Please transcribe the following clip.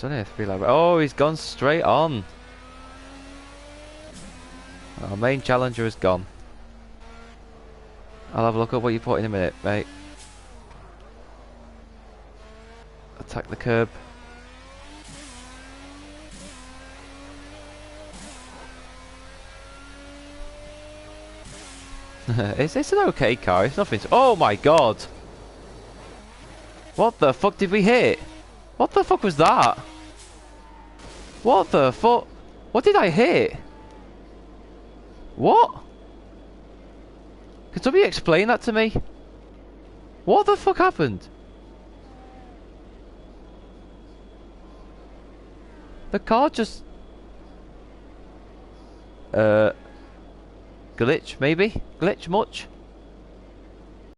It's only a 3 lap. Oh, he's gone straight on. Our main challenger is gone. I'll have a look at what you put in a minute, mate. Attack the curb. It's an okay car. It's nothing. Oh my god! What the fuck did we hit? What the fuck was that? What the fuck? What did I hit? What? Can somebody explain that to me? What the fuck happened? The car just... Glitch, maybe? Glitch much?